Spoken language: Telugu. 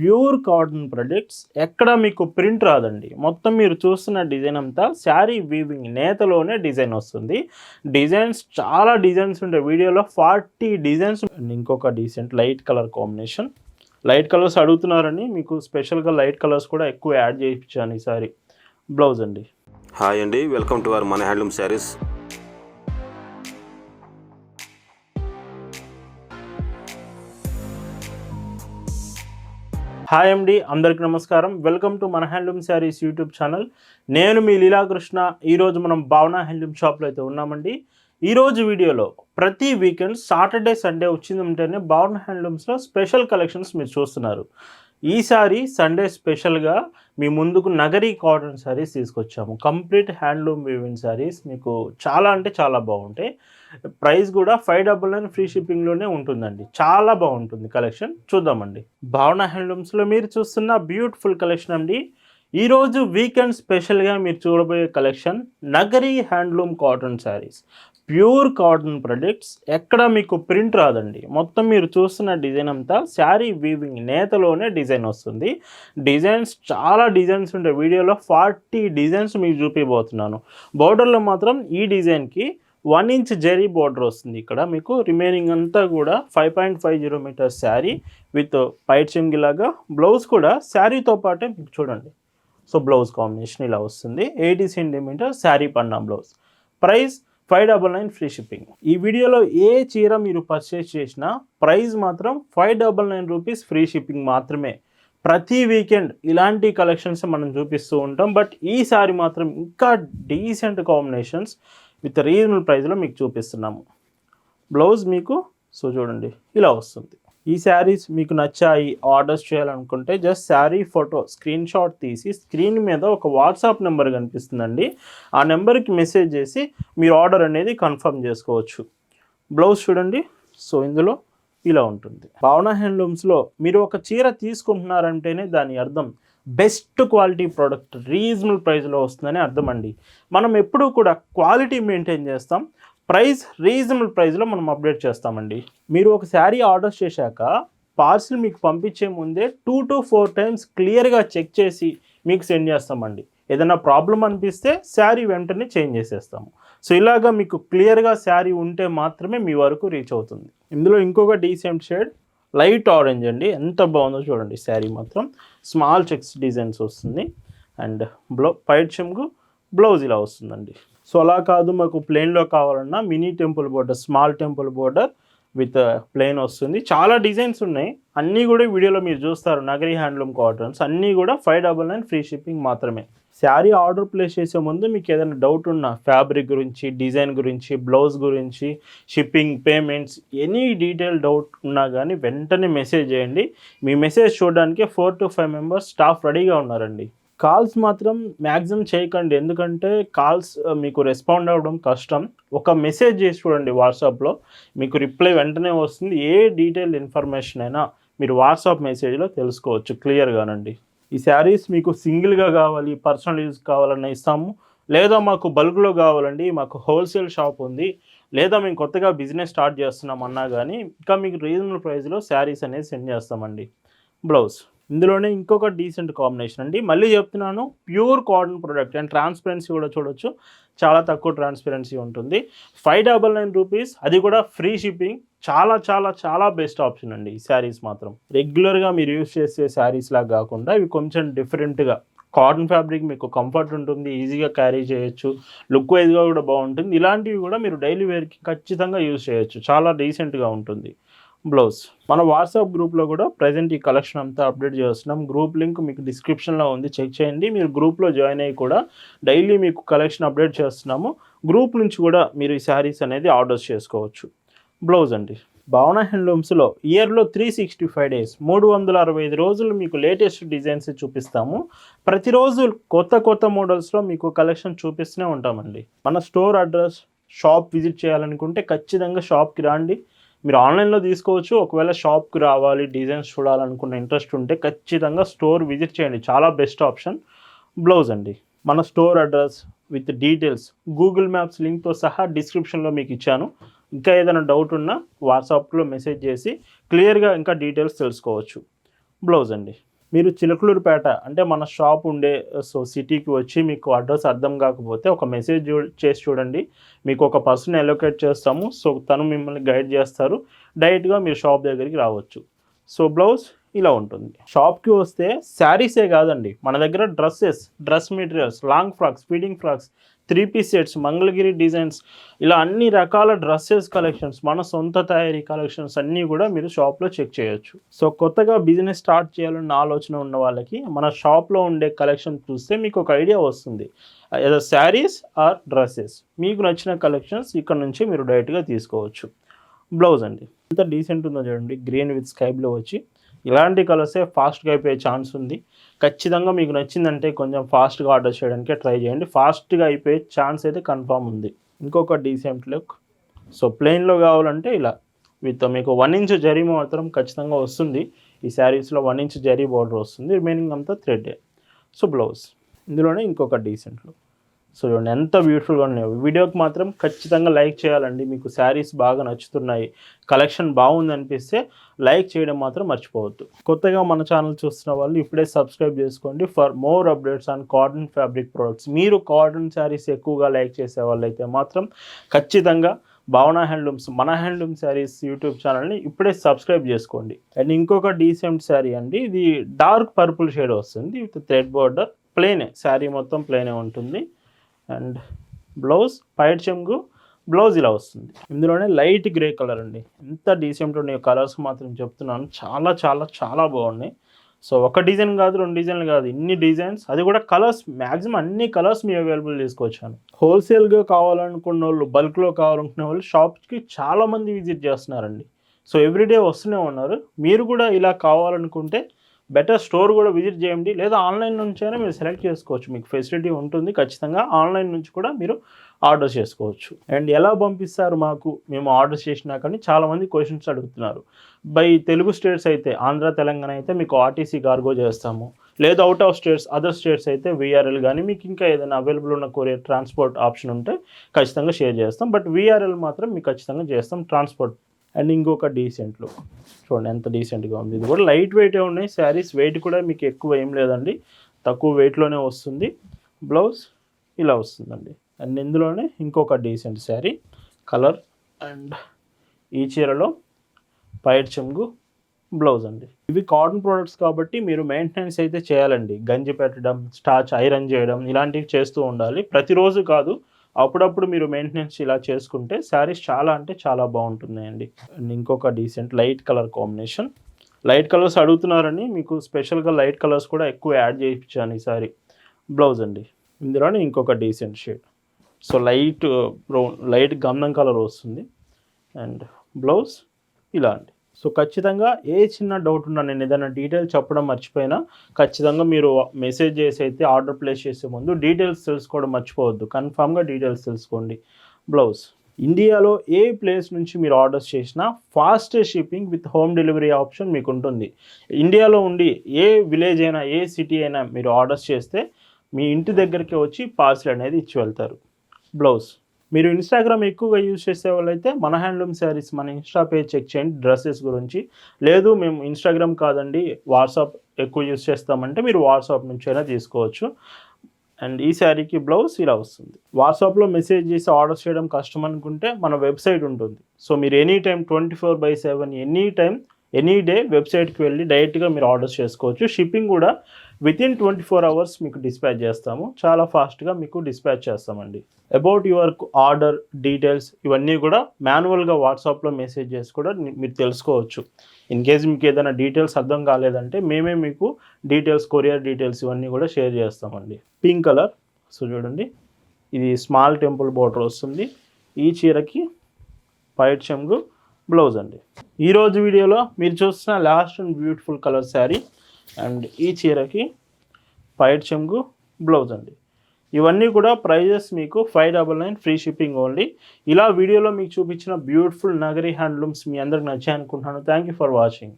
ప్యూర్ కాటన్ ప్రొడక్ట్స్ ఎక్కడ మీకు ప్రింట్ రాదండి. మొత్తం మీరు చూస్తున్న డిజైన్ అంతా శారీ వీవింగ్ నేతలోనే డిజైన్ వస్తుంది. డిజైన్స్ చాలా డిజైన్స్ ఉంటాయి. వీడియోలో 40 డిజైన్స్. ఇంకొక decent light colour combination. Light colours అడుగుతున్నారని మీకు స్పెషల్గా లైట్ కలర్స్ కూడా ఎక్కువ యాడ్ చేయించాను ఈసారి. బ్లౌజ్ అండి. హాయ్ అండి, వెల్కమ్ టు అవర్ మన హ్యాండ్లూమ్ శారీస్. హాయ్ అండి, అందరికీ నమస్కారం. వెల్కమ్ టు మన హ్యాండ్లూమ్ శారీస్ యూట్యూబ్ ఛానల్. నేను మీ లీలాకృష్ణ. ఈరోజు మనం భావన హ్యాండ్లూమ్ షాప్లో అయితే ఉన్నామండి. ఈరోజు వీడియోలో ప్రతి వీకెండ్ సాటర్డే సండే వచ్చిందంటేనే భావన హ్యాండ్లూమ్స్లో స్పెషల్ కలెక్షన్స్ మీరు చూస్తున్నారు. ఈసారి సండే స్పెషల్గా మీ ముందుకు నగరీ కాటన్ శారీస్ తీసుకొచ్చాము. కంప్లీట్ హ్యాండ్లూమ్ వీవింగ్ శారీస్ మీకు చాలా అంటే చాలా బాగుంటాయి. ప్రైస్ కూడా 599 ఫ్రీ షిప్పింగ్లోనే ఉంటుందండి. చాలా బాగుంటుంది కలెక్షన్. చూద్దామండి. భావన హ్యాండ్లూమ్స్లో మీరు చూస్తున్న బ్యూటిఫుల్ కలెక్షన్ అండి. ఈరోజు వీకెండ్ స్పెషల్గా మీరు చూడబోయే collection Nagari handloom cotton saris. Pure cotton products ఎక్కడ మీకు ప్రింట్ రాదండి. మొత్తం మీరు చూస్తున్న డిజైన్ అంతా శారీ వీవింగ్ నేతలోనే డిజైన్ వస్తుంది. డిజైన్స్ చాలా డిజైన్స్ ఉంటాయి. వీడియోలో 40 డిజైన్స్ మీకు చూపిపోతున్నాను. బోర్డర్లో మాత్రం ఈ డిజైన్కి 1 ఇంచ్ జరీ బోర్డర్ వస్తుంది. ఇక్కడ మీకు రిమైనింగ్ అంతా కూడా 5.50 మీటర్స్ శారీ విత్ పైట్ చెంగిలాగా. బ్లౌజ్ కూడా శారీతో పాటే మీకు చూడండి. సో బ్లౌజ్ కాంబినేషన్ ఇలా వస్తుంది. 80 సెంటీమీటర్ శారీ పన్నా బ్లౌజ్. Price 599 free shipping. ఈ వీడియోలో ఏ చీర మీరు పర్చేస్ చేసినా ప్రైస్ మాత్రం 599 రూపీస్ ఫ్రీ షిప్పింగ్ మాత్రమే. ప్రతి వీకెండ్ ఇలాంటి కలెక్షన్స్ మనం చూపిస్తూ ఉంటాం. బట్ ఈసారి మాత్రం ఇంకా డీసెంట్ కాంబినేషన్స్ విత్ రీజనబుల్ ప్రైస్లో మీకు చూపిస్తున్నాము. బ్లౌజ్ మీకు సో చూడండి ఇలా వస్తుంది. ఈ శారీస్ మీకు నచ్చాయి, ఆర్డర్స్ చేయాలనుకుంటే just sari photo screen shot తీసి స్క్రీన్ మీద ఒక వాట్సాప్ నెంబర్ కనిపిస్తుందండి. ఆ నెంబర్కి మెసేజ్ చేసి మీరు ఆర్డర్ అనేది కన్ఫర్మ్ చేసుకోవచ్చు. బ్లౌజ్ చూడండి. సో ఇందులో ఇలా ఉంటుంది. భావన హ్యాండ్లూమ్స్లో మీరు ఒక చీర తీసుకుంటున్నారంటేనే దాని అర్థం బెస్ట్ క్వాలిటీ ప్రోడక్ట్ రీజనబుల్ ప్రైస్లో వస్తుందని అర్థం అండి. మనం ఎప్పుడూ కూడా క్వాలిటీ మెయింటైన్ చేస్తాం. ప్రైస్ రీజనబుల్ ప్రైస్లో మనం అప్డేట్ చేస్తామండి. మీరు ఒక శారీ ఆర్డర్ చేశాక పార్సిల్ మీకు పంపించే ముందే 2 to 4 టైమ్స్ క్లియర్గా చెక్ చేసి మీకు సెండ్ చేస్తామండి. ఏదైనా ప్రాబ్లం అనిపిస్తే శారీ వెంటనే చేంజ్ చేసేస్తాము. సో ఇలాగా మీకు క్లియర్గా శారీ ఉంటే మాత్రమే మీ వరకు రీచ్ అవుతుంది. ఇందులో ఇంకొక డీసెంట్ షేడ్ లైట్ ఆరెంజ్ అండి. ఎంత బాగుందో చూడండి. శారీ మాత్రం స్మాల్ చెక్స్ డిజైన్స్ వస్తుంది. అండ్ పైట్ చెంగు బ్లౌజ్ ఇలా వస్తుందండి. సో అలా కాదు మాకు ప్లెయిన్లో కావాలన్నా mini temple border, small temple border with plain వస్తుంది. చాలా డిజైన్స్ ఉన్నాయి. అన్నీ కూడా వీడియోలో మీరు చూస్తారు. నగరీ హ్యాండ్లూమ్ కాటన్స్ అన్నీ కూడా 599 ఫ్రీ షిప్పింగ్ మాత్రమే. శారీ ఆర్డర్ ప్లేస్ చేసే ముందు మీకు ఏదైనా డౌట్ ఉన్నా ఫ్యాబ్రిక్ గురించి, డిజైన్ గురించి, బ్లౌజ్ గురించి, shipping, payments, any detail doubt ఉన్నా కానీ వెంటనే మెసేజ్ చేయండి. మీ మెసేజ్ చూడడానికి 4 to 5 మెంబర్స్ స్టాఫ్ రెడీగా ఉన్నారండి. కాల్స్ మాత్రం మ్యాక్సిమం చేయకండి. ఎందుకంటే కాల్స్ మీకు రెస్పాండ్ అవ్వడం కష్టం. ఒక మెసేజ్ చేసి చూడండి వాట్సాప్లో, మీకు రిప్లై వెంటనే వస్తుంది. ఏ డీటెయిల్ ఇన్ఫర్మేషన్ అయినా మీరు వాట్సాప్ మెసేజ్లో తెలుసుకోవచ్చు క్లియర్గానండి. ఈ శారీస్ మీకు సింగిల్గా కావాలి, పర్సనల్ యూజ్ కావాలన్నా ఇస్తాము. లేదా మాకు బల్క్లో కావాలండి, మాకు హోల్సేల్ షాప్ ఉంది, లేదా మేము కొత్తగా బిజినెస్ స్టార్ట్ చేస్తున్నాం అన్నా కానీ ఇంకా మీకు రీజనబుల్ ప్రైస్లో శారీస్ అనేది సెండ్ చేస్తామండి. బ్లౌజ్ ఇందులోనే ఇంకొక డీసెంట్ కాంబినేషన్ అండి. మళ్ళీ చెప్తున్నాను, pure cotton product and transparency కూడా చూడొచ్చు. చాలా తక్కువ ట్రాన్స్పరెన్సీ ఉంటుంది. 599 రూపీస్, అది కూడా ఫ్రీ షిప్పింగ్. చాలా చాలా చాలా బెస్ట్ ఆప్షన్ అండి ఈ శారీస్ మాత్రం. రెగ్యులర్గా మీరు యూస్ చేసే శారీస్ లాగా కాకుండా ఇవి కొంచెం డిఫరెంట్గా. కాటన్ ఫ్యాబ్రిక్ మీకు కంఫర్ట్ ఉంటుంది, ఈజీగా క్యారీ చేయొచ్చు, లుక్ వైజ్గా కూడా బాగుంటుంది. ఇలాంటివి కూడా మీరు డైలీ వేర్కి ఖచ్చితంగా యూజ్ చేయొచ్చు. చాలా డీసెంట్గా ఉంటుంది. బ్లౌజ్ మన వాట్సాప్ గ్రూప్లో కూడా ప్రజెంట్ ఈ కలెక్షన్ అంతా అప్డేట్ చేస్తున్నాం. గ్రూప్ లింక్ మీకు డిస్క్రిప్షన్లో ఉంది, చెక్ చేయండి. మీరు గ్రూప్లో జాయిన్ అయ్యి కూడా డైలీ మీకు కలెక్షన్ అప్డేట్ చేస్తున్నాము. గ్రూప్ నుంచి కూడా మీరు ఈ శారీస్ అనేది ఆర్డర్స్ చేసుకోవచ్చు. బ్లౌజ్ అండి. భావన హ్యాండ్లూమ్స్లో ఇయర్లో 365 డేస్ 365 రోజులు మీకు లేటెస్ట్ డిజైన్స్ చూపిస్తాము. ప్రతిరోజు కొత్త కొత్త మోడల్స్లో మీకు కలెక్షన్ చూపిస్తూనే ఉంటామండి. మన స్టోర్ అడ్రస్, షాప్ విజిట్ చేయాలనుకుంటే ఖచ్చితంగా షాప్కి రండి. మీరు ఆన్లైన్లో తీసుకోవచ్చు. ఒకవేళ షాప్కి రావాలి, డిజైన్స్ చూడాలనుకున్న ఇంట్రెస్ట్ ఉంటే ఖచ్చితంగా స్టోర్ విజిట్ చేయండి. చాలా బెస్ట్ ఆప్షన్. బ్లౌజ్ అండి. మన store address with details Google maps లింక్తో సహా డిస్క్రిప్షన్లో మీకు ఇచ్చాను. ఇంకా ఏదైనా డౌట్ ఉన్నా వాట్సాప్లో మెసేజ్ చేసి క్లియర్గా ఇంకా డీటెయిల్స్ తెలుసుకోవచ్చు. బ్లౌజ్ అండి. మీరు చిలకలూరుపేట అంటే మన షాప్ ఉండే సిటీకి వచ్చి మీకు అడ్రస్ అర్థం కాకపోతే ఒక మెసేజ్ చేసి చూడండి. మీకు ఒక పర్సన్ అలొకేట్ చేస్తాము. సో తను మిమ్మల్ని గైడ్ చేస్తారు. డైరెక్ట్గా మీరు షాప్ దగ్గరికి రావచ్చు. సో బ్లౌజ్ ఇలా ఉంటుంది. షాప్కి వస్తే శారీసే కాదండి, మన దగ్గర dress materials, long frocks, feeding frocks, 3-piece sets, Mangalagiri designs, ఇలా అన్ని రకాల డ్రెస్సెస్ కలెక్షన్స్, మన సొంత తయారీ కలెక్షన్స్ అన్నీ కూడా మీరు షాప్లో చెక్ చేయొచ్చు. సో కొత్తగా బిజినెస్ స్టార్ట్ చేయాలన్న ఆలోచన ఉన్న వాళ్ళకి మన షాప్లో ఉండే కలెక్షన్ చూస్తే మీకు ఒక ఐడియా వస్తుంది. ఏదో శారీస్ ఆర్ డ్రెస్సెస్, మీకు నచ్చిన కలెక్షన్స్ ఇక్కడ నుంచి మీరు డైరెక్ట్గా తీసుకోవచ్చు. బ్లౌజ్ అండి, ఎంత డీసెంట్ ఉందో చూడండి. గ్రీన్ విత్ స్కై బ్లూ వచ్చి ఇలాంటి కలర్సే ఫాస్ట్గా అయిపోయే ఛాన్స్ ఉంది. ఖచ్చితంగా మీకు నచ్చిందంటే కొంచెం ఫాస్ట్గా ఆర్డర్ చేయడానికి ట్రై చేయండి. ఫాస్ట్గా అయిపోయే ఛాన్స్ అయితే కన్ఫామ్ ఉంది. ఇంకొక డీసెంట్ లుక్. సో ప్లెయిన్లో కావాలంటే ఇలా విత్ మీకు 1 ఇంచ్ జరీ మాత్రం ఖచ్చితంగా వస్తుంది. ఈ శారీస్లో 1 ఇంచ్ జరీ బార్డర్ వస్తుంది, రిమైనింగ్ అంతా థ్రెడ్. సో బ్లౌజ్ ఇందులోనే ఇంకొక డీసెంట్ లుక్. సో చూడండి ఎంత బ్యూటిఫుల్గా ఉన్నాయో. వీడియోకి మాత్రం ఖచ్చితంగా లైక్ చేయాలండి. మీకు శారీస్ బాగా నచ్చుతున్నాయి, కలెక్షన్ బాగుంది అనిపిస్తే లైక్ చేయడం మాత్రం మర్చిపోవద్దు. కొత్తగా మన ఛానల్ చూస్తున్న వాళ్ళు ఇప్పుడే సబ్స్క్రైబ్ చేసుకోండి for more updates on cotton fabric products. మీరు కాటన్ శారీస్ ఎక్కువగా లైక్ చేసే వాళ్ళైతే మాత్రం ఖచ్చితంగా భావన హ్యాండ్లూమ్స్, మన హ్యాండ్లూమ్ శారీస్ యూట్యూబ్ ఛానల్ని ఇప్పుడే సబ్స్క్రైబ్ చేసుకోండి. అండ్ ఇంకొక డీసెంట్ శారీ అండి, ఇది డార్క్ పర్పుల్ షేడ్ వస్తుంది విత్ థ్రెడ్ బార్డర్. ప్లెయినే, శారీ మొత్తం ప్లెయినే ఉంటుంది. అండ్ బ్లౌజ్ పైట్ చెంగు, బ్లౌజ్ ఇలా వస్తుంది. ఇందులోనే లైట్ గ్రే కలర్ అండి. ఎంత డీసెంట్ ఉన్నాయి కలర్స్ మాత్రం చెప్తున్నాను, చాలా చాలా చాలా బాగున్నాయి. సో ఒక డిజైన్ కాదు, 2 డిజైన్లు కాదు, ఇన్ని డిజైన్స్, అది కూడా కలర్స్ మ్యాక్సిమం అన్ని కలర్స్ మీ అవైలబుల్ తీసుకొచ్చాను. హోల్సేల్గా కావాలనుకున్న వాళ్ళు, బల్క్లో కావాలనుకునే వాళ్ళు షాప్కి చాలామంది విజిట్ చేస్తున్నారండి. సో ఎవ్రీడే వస్తూనే ఉన్నారు. మీరు కూడా ఇలా కావాలనుకుంటే బెటర్ స్టోర్ కూడా విజిట్ చేయండి, లేదా ఆన్లైన్ నుంచైనా మీరు సెలెక్ట్ చేసుకోవచ్చు. మీకు ఫెసిలిటీ ఉంటుంది ఖచ్చితంగా. ఆన్లైన్ నుంచి కూడా మీరు ఆర్డర్ చేసుకోవచ్చు. అండ్ ఎలా పంపిస్తారు మాకు, మేము ఆర్డర్ చేసినా కానీ చాలామంది క్వశ్చన్స్ అడుగుతున్నారు. బై తెలుగు స్టేట్స్ అయితే, ఆంధ్ర తెలంగాణ అయితే మీకు ఆర్టీసీ కార్గో చేస్తాము, లేదా out of states, other states అయితే విఆర్ఎల్, కానీ మీకు ఇంకా ఏదైనా అవైలబుల్ ఉన్న కొరియర్ ట్రాన్స్పోర్ట్ ఆప్షన్ ఉంటే ఖచ్చితంగా షేర్ చేస్తాం. బట్ విఆర్ఎల్ మాత్రం మీకు ఖచ్చితంగా చేస్తాం ట్రాన్స్పోర్ట్. అండ్ ఇంకొక డీసెంట్ లుక్ చూడండి, ఎంత డీసెంట్గా ఉంది. ఇది కూడా లైట్ వెయిటే ఉన్నాయి శారీస్, వెయిట్ కూడా మీకు ఎక్కువ ఏం లేదండి, తక్కువ వెయిట్లోనే వస్తుంది. బ్లౌజ్ ఇలా వస్తుందండి. అండ్ ఇందులోనే ఇంకొక డీసెంట్ శారీ కలర్. అండ్ ఈ చీరలో పైట్ చెంగు, బ్లౌజ్ అండి. ఇవి కాటన్ ప్రోడక్ట్స్ కాబట్టి మీరు మెయింటెనెన్స్ అయితే చేయాలండి. గంజి పెట్టడం, స్టార్చ్ ఐరన్ చేయడం, ఇలాంటివి చేస్తూ ఉండాలి. ప్రతిరోజు కాదు, అప్పుడప్పుడు మీరు మెయింటెనెన్స్ ఇలా చేసుకుంటే శారీస్ చాలా అంటే చాలా బాగుంటున్నాయండి. అండ్ ఇంకొక decent light colour combination. Light colours అడుగుతున్నారని మీకు స్పెషల్గా లైట్ కలర్స్ కూడా ఎక్కువ యాడ్ చేయించాను ఈసారి. బ్లౌజ్ అండి. ఇందులోనే ఇంకొక decent shade. So light brown, light గంధం కలర్ వస్తుంది. అండ్ బ్లౌజ్ ఇలా అండి. సో ఖచ్చితంగా ఏ చిన్న డౌట్ ఉన్నా, నేను ఏదైనా డీటెయిల్ చెప్పడం మర్చిపోయినా ఖచ్చితంగా మీరు మెసేజ్ చేసి అయితే ఆర్డర్ ప్లేస్ చేసే ముందు డీటెయిల్స్ తెలుసుకోవడం మర్చిపోవద్దు. కన్ఫామ్గా డీటెయిల్స్ తెలుసుకోండి. బ్లౌజ్ ఇండియాలో ఏ ప్లేస్ నుంచి మీరు ఆర్డర్స్ చేసినా fastest shipping with home delivery option మీకు ఉంటుంది. ఇండియాలో ఉండి ఏ విలేజ్ అయినా, ఏ సిటీ అయినా మీరు ఆర్డర్స్ చేస్తే మీ ఇంటి దగ్గరికి వచ్చి పార్సిల్ అనేది ఇచ్చి వెళ్తారు. బ్లౌజ్ మీరు ఇన్స్టాగ్రామ్ ఎక్కువగా యూజ్ చేసే వాళ్ళైతే మన హ్యాండ్లూమ్ శారీస్ మన ఇన్స్టా పేజ్ చెక్ చేయండి డ్రెస్సెస్ గురించి. లేదు మేము ఇన్స్టాగ్రామ్ కాదండి వాట్సాప్ ఎక్కువ యూజ్ చేస్తామంటే మీరు వాట్సాప్ నుంచి అయినా తీసుకోవచ్చు. అండ్ ఈ శారీకి బ్లౌజ్ ఇలా వస్తుంది. వాట్సాప్లో మెసేజ్ చేసి ఆర్డర్ చేయడం కష్టం అనుకుంటే మన వెబ్సైట్ ఉంటుంది. సో మీరు any time 24/7 any time any day వెబ్సైట్కి వెళ్ళి డైరెక్ట్గా మీరు ఆర్డర్స్ చేసుకోవచ్చు. షిప్పింగ్ కూడా వితిన్ 24 hours మీకు డిస్పాచ్ చేస్తాము. చాలా ఫాస్ట్గా మీకు డిస్పాచ్ చేస్తామండి. అబౌట్ యువర్ ఆర్డర్ డీటెయిల్స్ ఇవన్నీ కూడా మాన్యువల్గా వాట్సాప్లో మెసేజ్ చేసి కూడా మీరు తెలుసుకోవచ్చు. ఇన్ కేస్ మీకు ఏదైనా డీటెయిల్స్ అర్థం కాలేదంటే మేమే మీకు డీటెయిల్స్, కొరియర్ డీటెయిల్స్ ఇవన్నీ కూడా షేర్ చేస్తామండి. Pink colour. సో చూడండి, ఇది స్మాల్ టెంపుల్ బోర్డర్ వస్తుంది. ఈ చీరకి పైట్ చెంగు, బ్లౌజ్ అండి. ఈరోజు వీడియోలో మీరు చూస్తున్న last and beautiful colour sari. And ఈ చీరకి పైట్ చెంగు, బ్లౌజ్ అండి. ఇవన్నీ కూడా ప్రైజెస్ మీకు 599 ఫ్రీ షిప్పింగ్ ఓన్లీ. ఇలా వీడియోలో మీకు చూపించిన బ్యూటిఫుల్ నగరి హ్యాండ్లూమ్స్ మీ అందరికి నచ్చాయి అనుకుంటున్నాను. Thank you for watching.